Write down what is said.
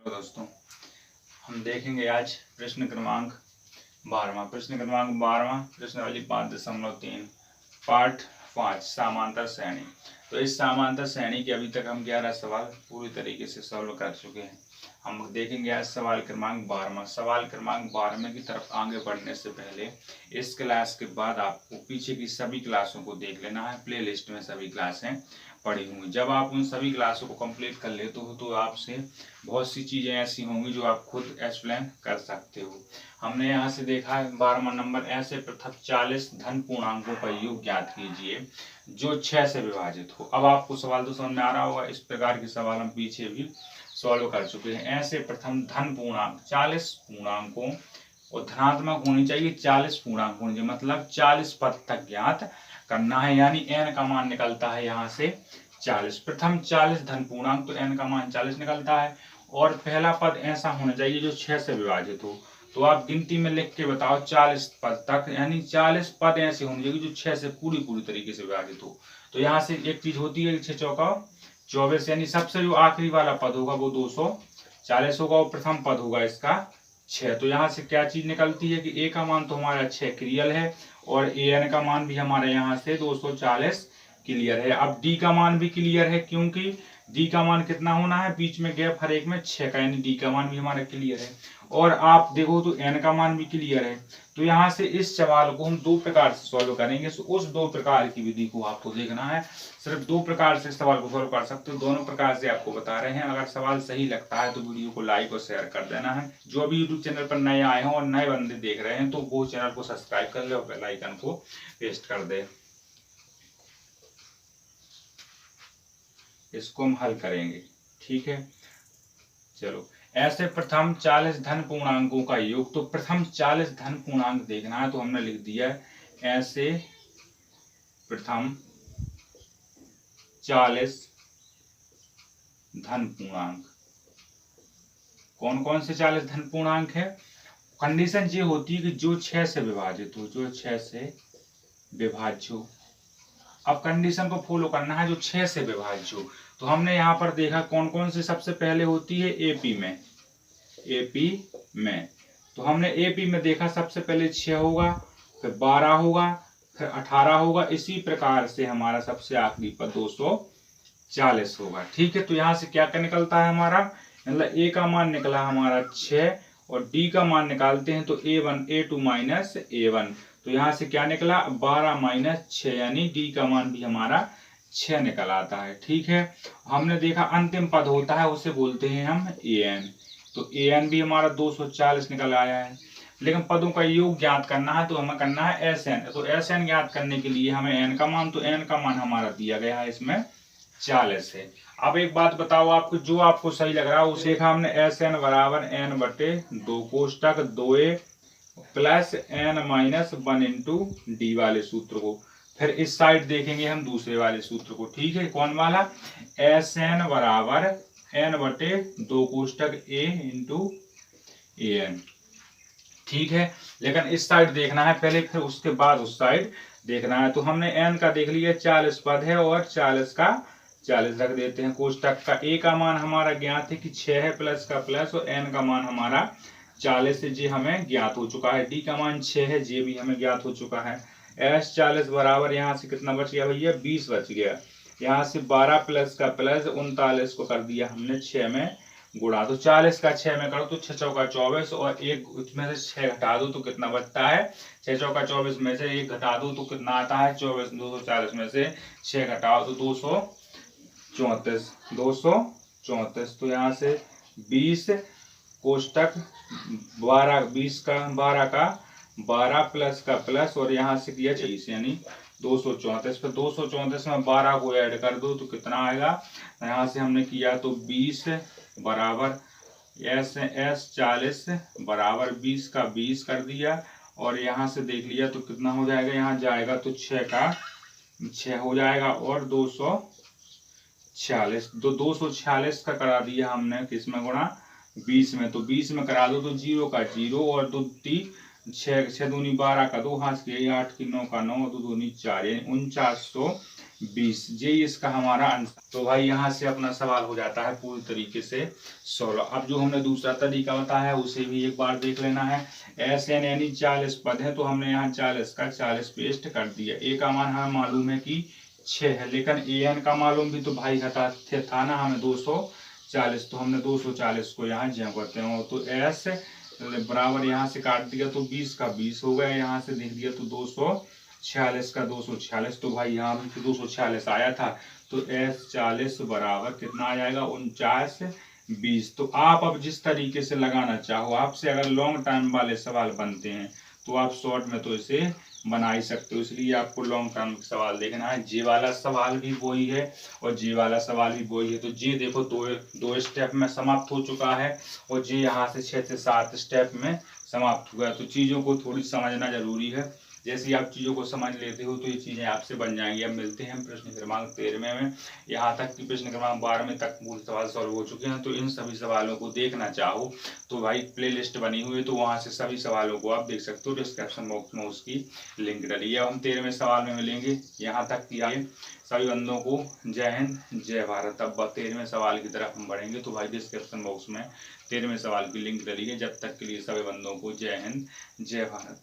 दोस्तों, हम देखेंगे आज प्रश्न क्रमांक 12वां। प्रश्न क्रमांक 12वां प्रश्नावली 5.3 पाठ 5 समांतर श्रेणी। तो इस समांतर श्रेणी के अभी तक हम 11 सवाल पूरी तरीके से सॉल्व कर चुके हैं। हम देखेंगे आज सवाल क्रमांक 12वां। सवाल क्रमांक 12वें की तरफ आगे बढ़ने से पहले इस क्लास के बाद आपको पीछे की सभी क्लासों को देख लेना है। प्ले लिस्ट में सभी क्लासें पड़ी हुई। जब आप उन सभी क्लासों को कंप्लीट कर लेते हो तो आपसे बहुत सी चीज़ें ऐसी होंगी जो आप खुद एक्सप्लेन कर सकते हो। हमने यहाँ से देखा है 12वां नंबर, ऐसे पृथक 40 धन पूर्णांकों का योग ज्ञात कीजिए जो 6 से विभाजित हो। अब आपको सवाल तो समझ में आ रहा होगा, इस प्रकार के सवाल हम पीछे भी सॉल्व कर चुके हैं। ऐसे प्रथम धन पूर्णांक 40 पूर्णांकों और धनात्मक होनी चाहिए 40 पूर्णांक होनी चाहिए, मतलब 40 पद तक ज्ञात करना है, यानी n का मान निकलता है यहाँ से 40। प्रथम 40 धन पूर्णांक तो n का मान 40 निकलता है और पहला पद ऐसा होना चाहिए जो 6 से विभाजित हो। तो आप गिनती में लिख के बताओ 40 पद तक, यानी 40 पद ऐसे होने चाहिए जो 6 से पूरी तरीके से विभाजित हो। तो यहाँ से एक चीज होती है 6 चौका 24, यानी सबसे जो आखिरी वाला पद होगा वो 240 होगा और प्रथम पद होगा इसका 6। तो यहाँ से क्या चीज निकलती है कि a का मान तो हमारा 6 क्लियर है और an का मान भी हमारे यहाँ से 240 क्लियर है। अब d का मान भी क्लियर है, क्योंकि d का मान कितना होना है, बीच में गैप हर एक में 6 का, यानी d का मान भी हमारा क्लियर है। और आप देखो तो n का मान भी क्लियर है। तो यहाँ से इस सवाल को हम 2 प्रकार से सॉल्व करेंगे। तो उस 2 प्रकार की विधि को आपको देखना है। सिर्फ 2 प्रकार से सवाल को सॉल्व कर सकते हो, दोनों प्रकार से आपको बता रहे हैं। अगर सवाल सही लगता है तो वीडियो को लाइक और शेयर कर देना है। जो अभी यूट्यूब चैनल पर नए आए हों और नए बंदे देख रहे हैं तो वो चैनल को सब्सक्राइब कर ले और बेल आइकन को पेस्ट कर दे। इसको हम हल करेंगे, ठीक है। चलो, ऐसे प्रथम 40 धन पूर्णांकों का योग। तो प्रथम 40 धन पूर्णांक देखना है तो हमने लिख दिया ऐसे प्रथम 40 धन पूर्णांक। कौन कौन से 40 धन पूर्णांक है? कंडीशन ये होती है कि जो 6 से विभाजित हो, जो 6 से विभाज्य हो। अब कंडीशन को फॉलो करना है, जो 6 से विभाज्य हो। तो हमने यहाँ पर देखा कौन कौन से सबसे पहले होती है, एपी में। तो हमने एपी में देखा सबसे पहले 6 होगा, फिर 12 होगा, फिर 18 होगा। इसी प्रकार से हमारा सबसे आखिरी पर 240 होगा, ठीक है। तो यहाँ से क्या क्या निकलता है हमारा, मतलब ए का मान निकला हमारा 6 और डी का मान निकालते हैं तो A2 माइनस A1। तो यहाँ से क्या निकला 12 माइनस 6, यानी डी का मान भी हमारा 6 निकल आता है, ठीक है। हमने देखा अंतिम पद होता है उसे बोलते हैं हम an। तो an भी हमारा 240 निकल आया है। लेकिन पदों का योग ज्ञात करना है तो हमें करना है sn। तो sn ज्ञात करने के लिए हमें n का मान, तो n का मान हमारा दिया गया है इसमें 40 है। अब एक बात बताओ आपको, जो आपको सही लग रहा है उसे देखा हमने sn बराबर n/2 कोष्टक 2a plus n minus 1 into D वाले सूत्र को। फिर इस साइड देखेंगे हम दूसरे वाले सूत्र को, ठीक है। कौन वाला, sn बराबर n/2 कोष्टक a इंटू an, ठीक है। लेकिन इस साइड देखना है पहले, फिर उसके बाद उस साइड देखना है। तो हमने n का देख लिया 40 पद है और 40 का 40 रख देते हैं। कोष्टक का a का मान हमारा ज्ञात है कि 6 है, प्लस का प्लस, और n का मान हमारा 40 है, जी हमें ज्ञात हो चुका है। डी का मान 6 है, जी भी हमें ज्ञात हो चुका है। s 40 बराबर यहाँ से कितना बच गया भैया, 20 बच गया। यहाँ से 12 प्लस का प्लस 39 को कर दिया हमने 6 में गुणा। तो 40 का 6 में करो तो 6 चौका 24 और एक उसमें से 6 घटा दो तो कितना बचता है, 6 चौका 24 में से 1 घटा दो तो कितना आता है 24। 240 में से 6 घटाओ तो 234। तो यहाँ से 20 कोष्टक 12 प्लस का प्लस और यहाँ से किया 26, यानी 234। फिर 234 में 12 को ऐड कर दो तो कितना आएगा, यहाँ से हमने किया तो 20 बराबर s 40 बराबर 20 का 20 कर दिया और यहाँ से देख लिया तो कितना हो जाएगा, यहाँ जाएगा तो 6 का 6 हो जाएगा और 246। तो 246 का करा दिया हमने किसमें गुणा, 20 में। तो 20 में करा दो तो 0 का 0 और 2 3 6 6 दूनी 12 का 2 हाथ के 8 की 9 का 9 2 दूनी 4, यानी 4900 20, ये इसका हमारा आंसर। तो भाई यहाँ से अपना सवाल हो जाता है पूरी तरीके से 16। अब जो हमने दूसरा तरीका बताया है उसे भी एक बार देख लेना है। एस एन यानी 40 पद है, तो हमने यहाँ 40 का 40 पेस्ट कर दिया। ए का मान हमें मालूम है कि 6 है, लेकिन ए एन का मालूम भी तो भाई था ना हमें 240, तो हमने 240 को यहाँ जम करते हैं। तो एस बराबर यहाँ से काट दिया तो 20 का 20 हो गया, यहाँ से देख दिया तो 246 का 246, तो भाई यहाँ भी 246 आया था। तो एस 40 बराबर कितना आ जाएगा 49 20। तो आप अब जिस तरीके से लगाना चाहो, आपसे अगर लॉन्ग टाइम वाले सवाल बनते हैं तो आप शॉर्ट में तो इसे बना ही सकते हो, इसलिए आपको लॉन्ग टर्म सवाल देखना है। जे वाला सवाल भी वही है और जे वाला सवाल भी वही है। तो जे देखो दो स्टेप में समाप्त हो चुका है और जे यहाँ से 6 से 7 स्टेप में समाप्त हुआ है। तो चीज़ों को थोड़ी समझना जरूरी है। जैसे आप चीज़ों को समझ लेते हो तो ये चीज़ें आपसे बन जाएंगी। अब मिलते हैं प्रश्न क्रमांक 13 में। यहाँ तक कि प्रश्न क्रमांक 12 तक मूल सवाल सॉल्व हो चुके हैं। तो इन सभी सवालों को देखना चाहो तो भाई प्लेलिस्ट बनी हुई है, तो वहाँ से सभी सवालों को आप देख सकते हो। डिस्क्रिप्शन बॉक्स में उसकी लिंक डली है। हम 13वें सवाल में मिलेंगे। यहाँ तक कि आए सभी बंदों को जय हिंद जय भारत। अब 13वें सवाल की तरफ हम बढ़ेंगे, तो भाई डिस्क्रिप्शन बॉक्स में 13वें सवाल की लिंक डली है। जब तक के लिए सभी बंदों को जय हिंद जय भारत।